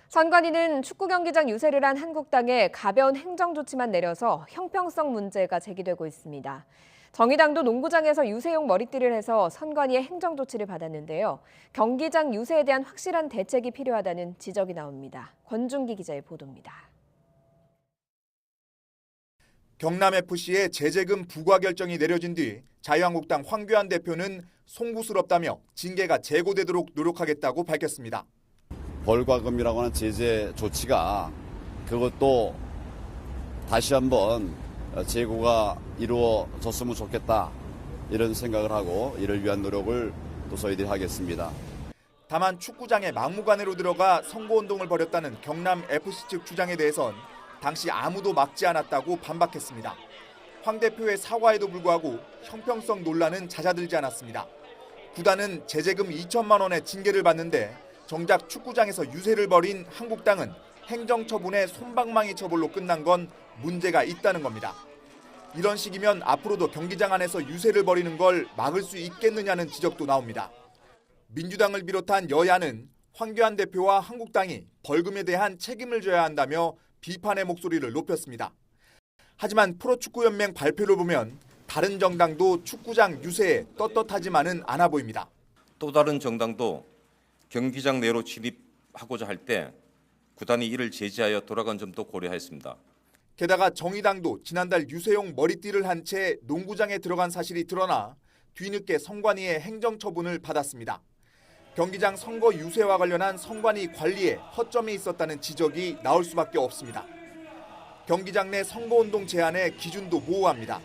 선관위는 축구 경기장 유세를 한 한국당에 가벼운 행정 조치만 내려서 형평성 문제가 제기되고 있습니다. 정의당도 농구장에서 유세용 머리띠를 해서 선관위의 행정 조치를 받았는데요. 경기장 유세에 대한 확실한 대책이 필요하다는 지적이 나옵니다. 권준기 기자의 보도입니다. 경남FC의 제재금 부과 결정이 내려진 뒤 자유한국당 황교안 대표는 송구스럽다며 징계가 재고되도록 노력하겠다고 밝혔습니다. 벌과금이라고 하는 제재 조치가 그것도 다시 한번 재고가 이루어졌으면 좋겠다 이런 생각을 하고 이를 위한 노력을 또 저희들이 하겠습니다. 다만 축구장에 막무가내로 들어가 선거운동을 벌였다는 경남FC 측 주장에 대해선 당시 아무도 막지 않았다고 반박했습니다. 황 대표의 사과에도 불구하고 형평성 논란은 잦아들지 않았습니다. 구단은 제재금 2천만 원의 징계를 받는데 정작 축구장에서 유세를 벌인 한국당은 행정처분의 솜방망이 처벌로 끝난 건 문제가 있다는 겁니다. 이런 식이면 앞으로도 경기장 안에서 유세를 벌이는 걸 막을 수 있겠느냐는 지적도 나옵니다. 민주당을 비롯한 여야는 황교안 대표와 한국당이 벌금에 대한 책임을 져야 한다며 비판의 목소리를 높였습니다. 하지만 프로축구연맹 발표를 보면 다른 정당도 축구장 유세에 떳떳하지만은 않아 보입니다. 또 다른 정당도 경기장 내로 진입하고자 할 때 구단이 이를 제지하여 돌아간 점도 고려했습니다. 게다가 정의당도 지난달 유세용 머리띠를 한 채 농구장에 들어간 사실이 드러나 뒤늦게 선관위의 행정처분을 받았습니다. 경기장 선거 유세와 관련한 선관위 관리에 허점이 있었다는 지적이 나올 수밖에 없습니다. 경기장 내 선거운동 제한의 기준도 모호합니다.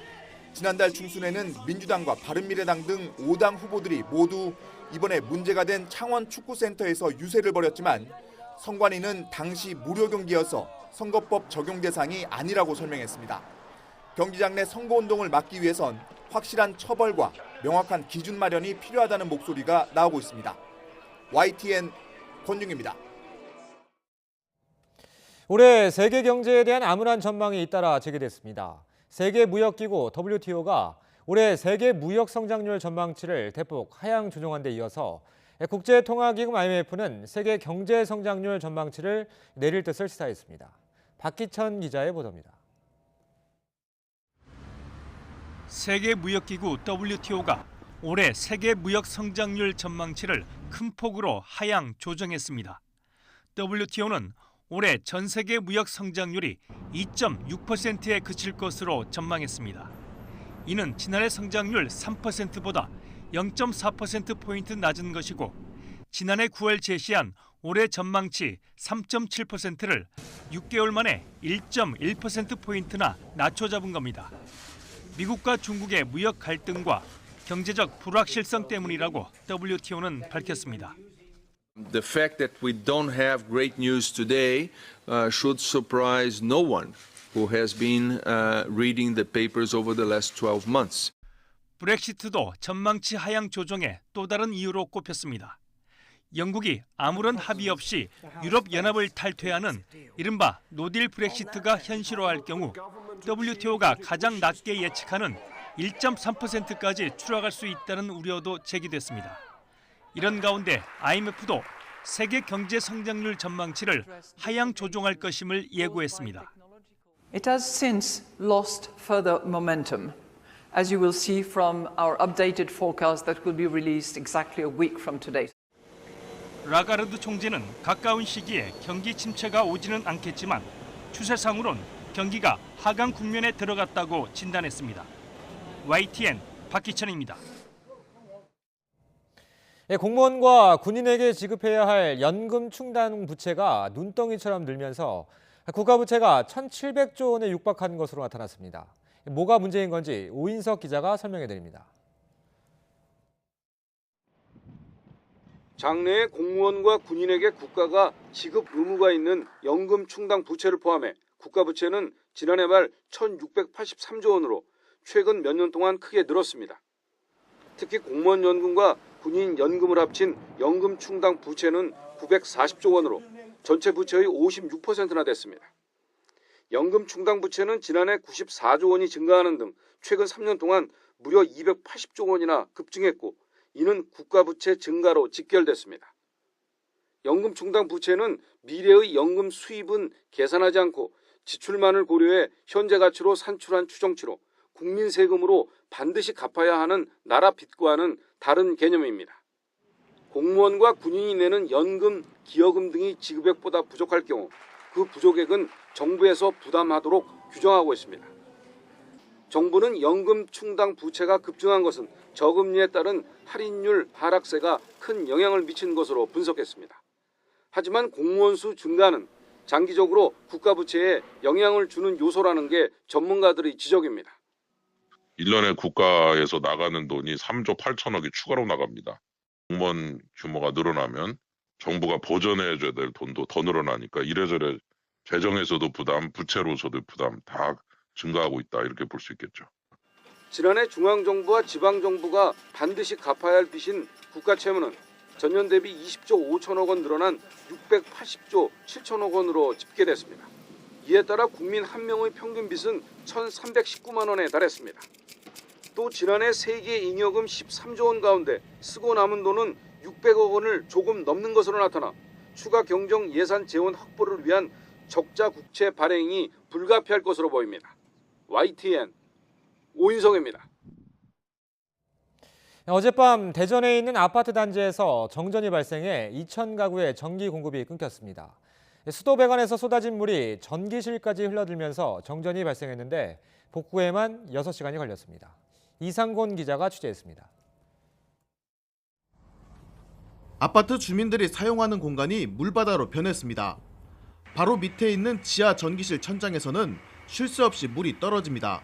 지난달 중순에는 민주당과 바른미래당 등 5당 후보들이 모두 이번에 문제가 된 창원 축구센터에서 유세를 벌였지만 선관위는 당시 무료 경기여서 선거법 적용 대상이 아니라고 설명했습니다. 경기장 내 선거운동을 막기 위해선 확실한 처벌과 명확한 기준 마련이 필요하다는 목소리가 나오고 있습니다. YTN 권윤입니다. 올해 세계 경제에 대한 암울한 전망이 잇따라 제기됐습니다. 세계무역기구 WTO가 올해 세계 무역 성장률 전망치를 대폭 하향 조정한 데 이어서 국제통화기금 IMF는 세계 경제 성장률 전망치를 내릴 뜻을 시사했습니다. 박기천 기자의 보도입니다. 세계무역기구 WTO가 올해 세계 무역 성장률 전망치를 큰 폭으로 하향 조정했습니다. WTO는 올해 전 세계 무역 성장률이 2.6%에 그칠 것으로 전망했습니다. 이는 지난해 성장률 3%보다 0.4%포인트 낮은 것이고 지난해 9월 제시한 올해 전망치 3.7%를 6개월 만에 1.1%포인트나 낮춰 잡은 겁니다. 미국과 중국의 무역 갈등과 경제적 불확실성 때문이라고 WTO는 밝혔습니다. The fact that we don't have great news today should surprise no one who has been reading the papers over the last 12 months. 브렉시트도 전망치 하향 조정의 또 다른 이유로 꼽혔습니다. 영국이 아무런 합의 없이 유럽 연합을 탈퇴하는 이른바 노딜 브렉시트가 현실화할 경우 WTO가 가장 낮게 예측하는 1.3%까지 추락할 수 있다는 우려도 제기됐습니다. 이런 가운데 IMF도 세계 경제 성장률 전망치를 하향 조정할 것임을 예고했습니다. It has since lost further momentum, as you will see from our updated forecast that will be released exactly a week from today. 라가르드 총재는 가까운 시기에 경기 침체가 오지는 않겠지만 추세상으론 경기가 하강 국면에 들어갔다고 진단했습니다. YTN 박기천입니다. 공무원과 군인에게 지급해야 할 연금 충당 부채가 눈덩이처럼 늘면서 국가 부채가 1,700조 원에 육박한 것으로 나타났습니다. 뭐가 문제인 건지 오인석 기자가 설명해 드립니다. 장래에 공무원과 군인에게 국가가 지급 의무가 있는 연금 충당 부채를 포함해 국가 부채는 지난해 말 1,683조 원으로 최근 몇 년 동안 크게 늘었습니다. 특히 공무원 연금과 군인 연금을 합친 연금 충당 부채는 940조 원으로 전체 부채의 56%나 됐습니다. 연금 충당 부채는 지난해 94조 원이 증가하는 등 최근 3년 동안 무려 280조 원이나 급증했고 이는 국가 부채 증가로 직결됐습니다. 연금 충당 부채는 미래의 연금 수입은 계산하지 않고 지출만을 고려해 현재 가치로 산출한 추정치로 국민 세금으로 반드시 갚아야 하는 나라 빚과는 다른 개념입니다. 공무원과 군인이 내는 연금, 기여금 등이 지급액보다 부족할 경우 그 부족액은 정부에서 부담하도록 규정하고 있습니다. 정부는 연금 충당 부채가 급증한 것은 저금리에 따른 할인율 하락세가 큰 영향을 미친 것으로 분석했습니다. 하지만 공무원 수 증가는 장기적으로 국가 부채에 영향을 주는 요소라는 게 전문가들의 지적입니다. 1년에 국가에서 나가는 돈이 3조 8천억이 추가로 나갑니다. 공무원 규모가 늘어나면 정부가 보전해줘야 될 돈도 더 늘어나니까 이래저래 재정에서도 부담, 부채로서도 부담 다 증가하고 있다 이렇게 볼 수 있겠죠. 지난해 중앙정부와 지방정부가 반드시 갚아야 할 빚인 국가 채무는 전년 대비 20조 5천억 원 늘어난 680조 7천억 원으로 집계됐습니다. 이에 따라 국민 한 명의 평균 빚은 1,319만 원에 달했습니다. 또 지난해 세계 잉여금 13조 원 가운데 쓰고 남은 돈은 600억 원을 조금 넘는 것으로 나타나 추가 경정 예산 재원 확보를 위한 적자 국채 발행이 불가피할 것으로 보입니다. YTN 오인성입니다. 어젯밤 대전에 있는 아파트 단지에서 정전이 발생해 2,000가구의 전기 공급이 끊겼습니다. 수도 배관에서 쏟아진 물이 전기실까지 흘러들면서 정전이 발생했는데 복구에만 6시간이 걸렸습니다. 이상곤 기자가 취재했습니다. 아파트 주민들이 사용하는 공간이 물바다로 변했습니다. 바로 밑에 있는 지하 전기실 천장에서는 쉴 새 없이 물이 떨어집니다.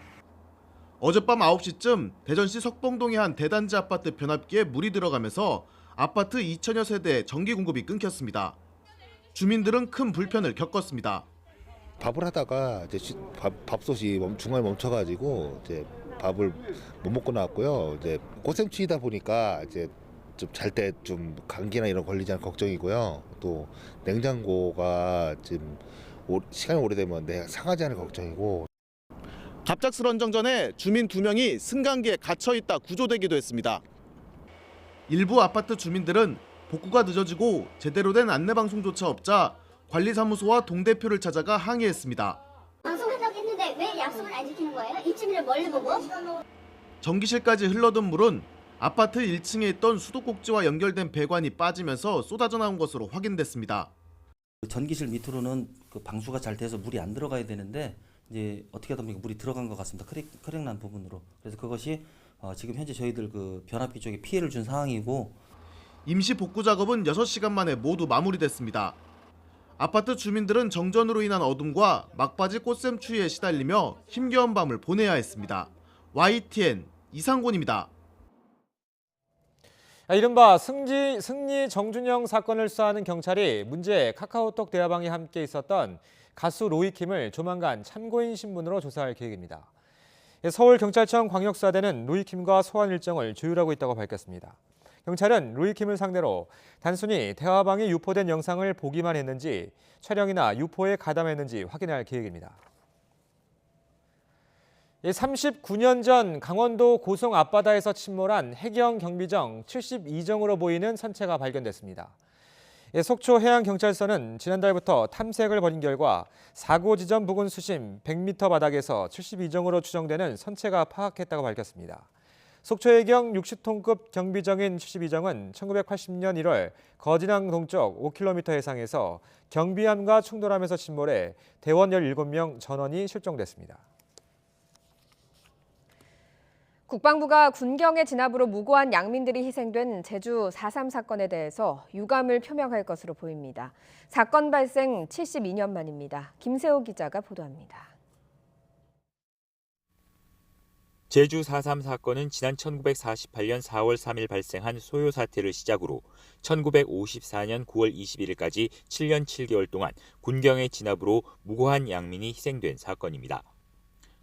어젯밤 9시쯤 대전시 석봉동의 한 대단지 아파트 변압기에 물이 들어가면서 아파트 2,000여 세대의 전기 공급이 끊겼습니다. 주민들은 큰 불편을 겪었습니다. 밥을 하다가 이제 밥솥이 중간에 멈춰가지고 이제 밥을 못 먹고 나왔고요. 이제 꽃샘추위다 보니까 이제 좀 잘 때 좀 감기나 이런 걸리지 않을 걱정이고요. 또 냉장고가 지금 시간이 오래되면 상하지 않을 걱정이고. 갑작스런 정전에 주민 2명이 승강기에 갇혀 있다 구조되기도 했습니다. 일부 아파트 주민들은 복구가 늦어지고 제대로 된 안내방송조차 없자 관리사무소와 동대표를 찾아가 항의했습니다. 방송한다고 했는데 왜 약속을 안 지키는 거예요? 입주민을 멀리 보고? 전기실까지 흘러든 물은 아파트 1층에 있던 수도꼭지와 연결된 배관이 빠지면서 쏟아져 나온 것으로 확인됐습니다. 전기실 밑으로는 그 방수가 잘 돼서 물이 안 들어가야 되는데 이제 어떻게 하다 보니까 물이 들어간 것 같습니다. 크랙 난 부분으로. 그래서 그것이 지금 현재 저희들 그 변압기 쪽에 피해를 준 상황이고, 임시 복구 작업은 6시간 만에 모두 마무리됐습니다. 아파트 주민들은 정전으로 인한 어둠과 막바지 꽃샘추위에 시달리며 힘겨운 밤을 보내야 했습니다. YTN 이상곤입니다. 이른바 승리 정준영 사건을 수사하는 경찰이 문제 카카오톡 대화방에 함께 있었던 가수 로이킴을 조만간 참고인 신분으로 조사할 계획입니다. 서울경찰청 광역수사대는 로이킴과 소환 일정을 조율하고 있다고 밝혔습니다. 경찰은 로이킴을 상대로 단순히 대화방에 유포된 영상을 보기만 했는지 촬영이나 유포에 가담했는지 확인할 계획입니다. 39년 전 강원도 고성 앞바다에서 침몰한 해경 경비정 72정으로 보이는 선체가 발견됐습니다. 속초해양경찰서는 지난달부터 탐색을 벌인 결과 사고 지점 부근 수심 100m 바닥에서 72정으로 추정되는 선체가 파악했다고 밝혔습니다. 속초해경 60톤급 경비정인 72정은 1980년 1월 거진항 동쪽 5km 해상에서 경비함과 충돌하면서 침몰해 대원 17명 전원이 실종됐습니다. 국방부가 군경의 진압으로 무고한 양민들이 희생된 제주 4.3 사건에 대해서 유감을 표명할 것으로 보입니다. 사건 발생 72년 만입니다. 김세호 기자가 보도합니다. 제주 4.3 사건은 지난 1948년 4월 3일 발생한 소요 사태를 시작으로 1954년 9월 21일까지 7년 7개월 동안 군경의 진압으로 무고한 양민이 희생된 사건입니다.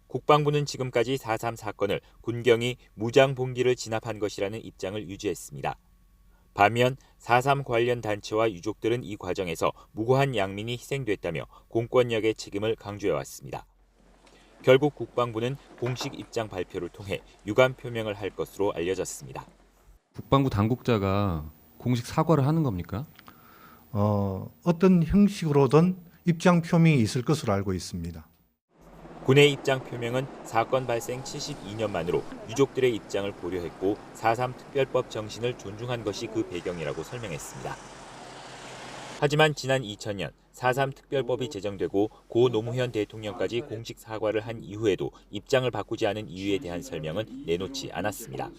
국방부는 지금까지 4.3 사건을 군경이 무장봉기를 진압한 것이라는 입장을 유지했습니다. 반면 4.3 관련 단체와 유족들은 이 과정에서 무고한 양민이 희생됐다며 공권력의 책임을 강조해왔습니다. 결국 국방부는 공식 입장 발표를 통해 유감 표명을 할 것으로 알려졌습니다. 국방부 당국자가 공식 사과를 하는 겁니까? 어떤 형식으로든 입장 표명이 있을 것으로 알고 있습니다. 군의 입장 표명은 사건 발생 72년 만으로 유족들의 입장을 고려했고 4.3 특별법 정신을 존중한 것이 그 배경이라고 설명했습니다. 하지만 지난 2000년 4.3 특별법이 제정되고 고 노무현 대통령까지 공식 사과를 한 이후에도 입장을 바꾸지 않은 이유에 대한 설명은 내놓지 않았습니다.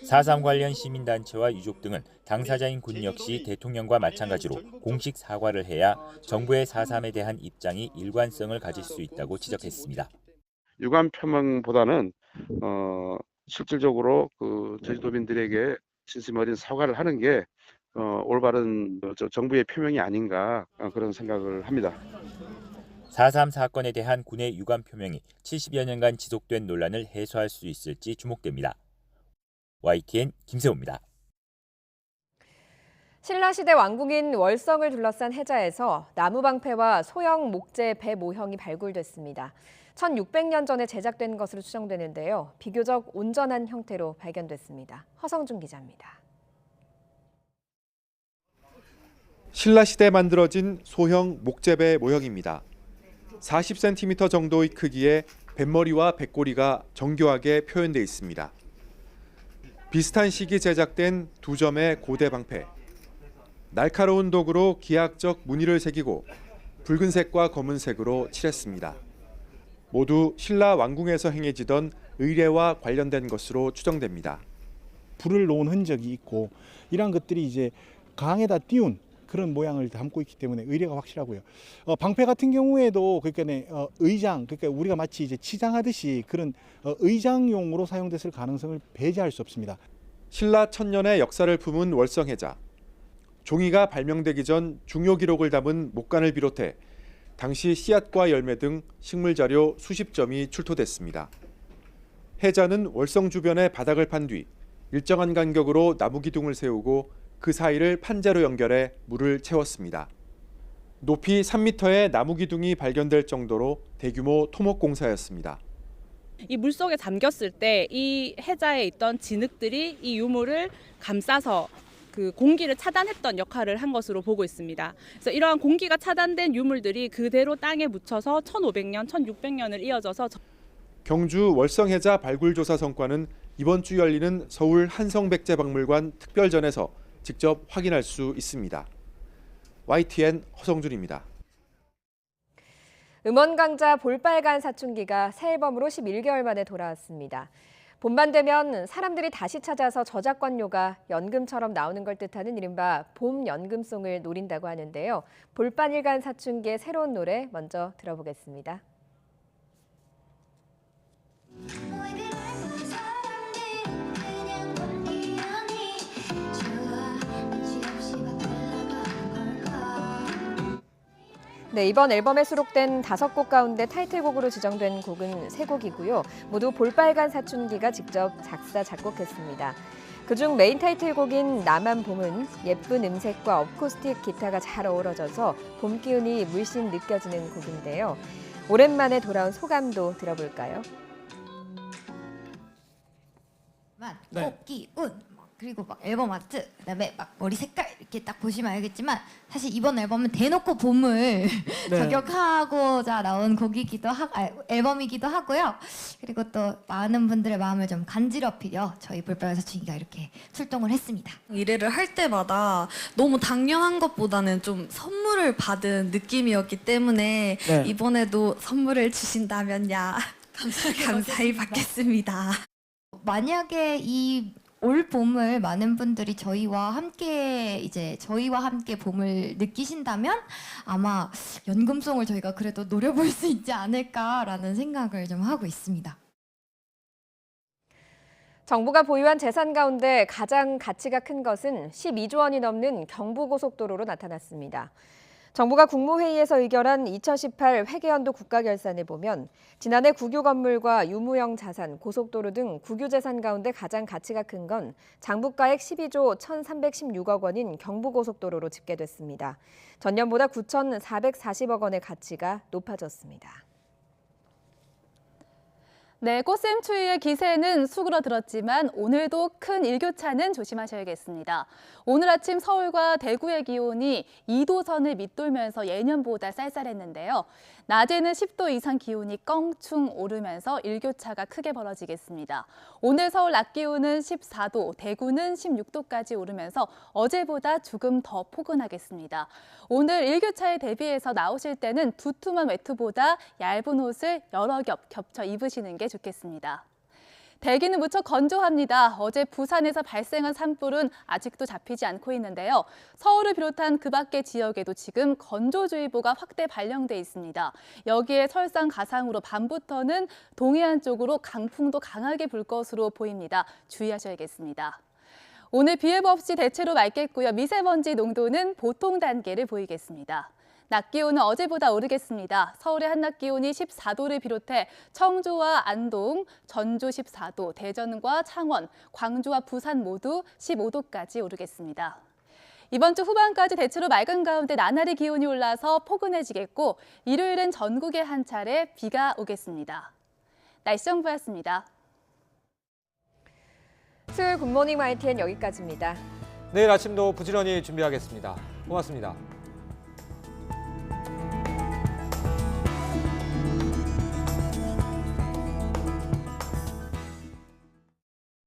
4.3 관련 시민단체와 유족 등은 당사자인 군 역시 대통령과 마찬가지로 공식 사과를 해야 정부의 4.3에 대한 입장이 일관성을 가질 수 있다고 지적했습니다. 유감 표명보다는 실질적으로 그 제주도민들에게 진심 어린 사과를 하는 게 올바른 정부의 표명이 아닌가 그런 생각을 합니다. 4.3 사건에 대한 군의 유감 표명이 70여 년간 지속된 논란을 해소할 수 있을지 주목됩니다. YTN 김세호입니다. 신라시대 왕궁인 월성을 둘러싼 해자에서 나무방패와 소형 목재 배 모형이 발굴됐습니다. 1600년 전에 제작된 것으로 추정되는데요. 비교적 온전한 형태로 발견됐습니다. 허성준 기자입니다. 신라시대에 만들어진 소형 목재배 모형입니다. 40cm 정도의 크기의 뱃머리와 뱃꼬리가 정교하게 표현돼 있습니다. 비슷한 시기 제작된 2점의 고대 방패. 날카로운 도구로 기하학적 무늬를 새기고 붉은색과 검은색으로 칠했습니다. 모두 신라 왕궁에서 행해지던 의례와 관련된 것으로 추정됩니다. 불을 놓은 흔적이 있고 이러한 것들이 이제 강에다 띄운 그런 모양을 담고 있기 때문에 의례가 확실하고요. 방패 같은 경우에도 그러니까 의장, 그러니까 우리가 마치 이제 치장하듯이 그런 의장용으로 사용됐을 가능성을 배제할 수 없습니다. 신라 천년의 역사를 품은 월성해자. 종이가 발명되기 전 중요 기록을 담은 목관을 비롯해 당시 씨앗과 열매 등 식물 자료 수십 점이 출토됐습니다. 해자는 월성 주변의 바닥을 판 뒤 일정한 간격으로 나무 기둥을 세우고 그 사이를 판재로 연결해 물을 채웠습니다. 높이 3m의 나무 기둥이 발견될 정도로 대규모 토목 공사였습니다. 이 물속에 잠겼을 때 이 해자에 있던 진흙들이 이 유물을 감싸서 그 공기를 차단했던 역할을 한 것으로 보고 있습니다. 그래서 이러한 공기가 차단된 유물들이 그대로 땅에 묻혀서 1500년, 1600년을 이어져서 경주 월성해자 발굴조사 성과는 이번 주 열리는 서울 한성백제박물관 특별전에서 직접 확인할 수 있습니다. YTN 허성준입니다. 음원 강자 볼빨간 사춘기가 새 앨범으로 11개월 만에 돌아왔습니다. 봄만 되면 사람들이 다시 찾아서 저작권료가 연금처럼 나오는 걸 뜻하는 이른바 봄 연금송을 노린다고 하는데요. 볼빨간 사춘기의 새로운 노래 먼저 들어보겠습니다. 네, 이번 앨범에 수록된 5곡 가운데 타이틀곡으로 지정된 곡은 3곡이고요. 모두 볼빨간 사춘기가 직접 작사, 작곡했습니다. 그중 메인 타이틀곡인 나만 봄은 예쁜 음색과 어쿠스틱 기타가 잘 어우러져서 봄 기운이 물씬 느껴지는 곡인데요. 오랜만에 돌아온 소감도 들어볼까요? 꽃기운 그리고 막 앨범 아트, 그다음에 막 머리 색깔 이렇게 딱 보시면 알겠지만 사실 이번 앨범은 대놓고 봄을 저격하고자 나온 곡이기도 앨범이기도 하고요. 그리고 또 많은 분들의 마음을 좀 간지럽히려 저희 볼빨간 사춘기가 이렇게 출동을 했습니다. 일을 할 때마다 너무 당연한 것보다는 좀 선물을 받은 느낌이었기 때문에 이번에도 선물을 주신다면야 감사히 받겠습니다. 만약에 이 올 봄을 많은 분들이 저희와 함께 봄을 느끼신다면 아마 연금송을 저희가 그래도 노려볼 수 있지 않을까라는 생각을 좀 하고 있습니다. 정부가 보유한 재산 가운데 가장 가치가 큰 것은 12조 원이 넘는 경부고속도로로 나타났습니다. 정부가 국무회의에서 의결한 2018 회계연도 국가결산을 보면 지난해 국유 건물과 유무형 자산, 고속도로 등 국유 재산 가운데 가장 가치가 큰 건 장부가액 12조 1,316억 원인 경부고속도로로 집계됐습니다. 전년보다 9,440억 원의 가치가 높아졌습니다. 네, 꽃샘추위의 기세는 수그러들었지만 오늘도 큰 일교차는 조심하셔야겠습니다. 오늘 아침 서울과 대구의 기온이 2도선을 밑돌면서 예년보다 쌀쌀했는데요. 낮에는 10도 이상 기온이 껑충 오르면서 일교차가 크게 벌어지겠습니다. 오늘 서울 낮 기온은 14도, 대구는 16도까지 오르면서 어제보다 조금 더 포근하겠습니다. 오늘 일교차에 대비해서 나오실 때는 두툼한 외투보다 얇은 옷을 여러 겹 겹쳐 입으시는 게 좋겠습니다. 대기는 무척 건조합니다. 어제 부산에서 발생한 산불은 아직도 잡히지 않고 있는데요. 서울을 비롯한 그 밖의 지역에도 지금 건조주의보가 확대 발령돼 있습니다. 여기에 설상 가상으로 밤부터는 동해안 쪽으로 강풍도 강하게 불 것으로 보입니다. 주의하셔야겠습니다. 오늘 비 예보 없이 대체로 맑겠고요. 미세먼지 농도는 보통 단계를 보이겠습니다. 낮 기온은 어제보다 오르겠습니다. 서울의 한낮 기온이 14도를 비롯해 청주와 안동, 전주 14도, 대전과 창원, 광주와 부산 모두 15도까지 오르겠습니다. 이번 주 후반까지 대체로 맑은 가운데 나날이 기온이 올라서 포근해지겠고 일요일은 전국에 한 차례 비가 오겠습니다. 날씨 정보였습니다. 수요일 굿모닝 YTN 여기까지입니다. 내일 아침도 부지런히 준비하겠습니다. 고맙습니다.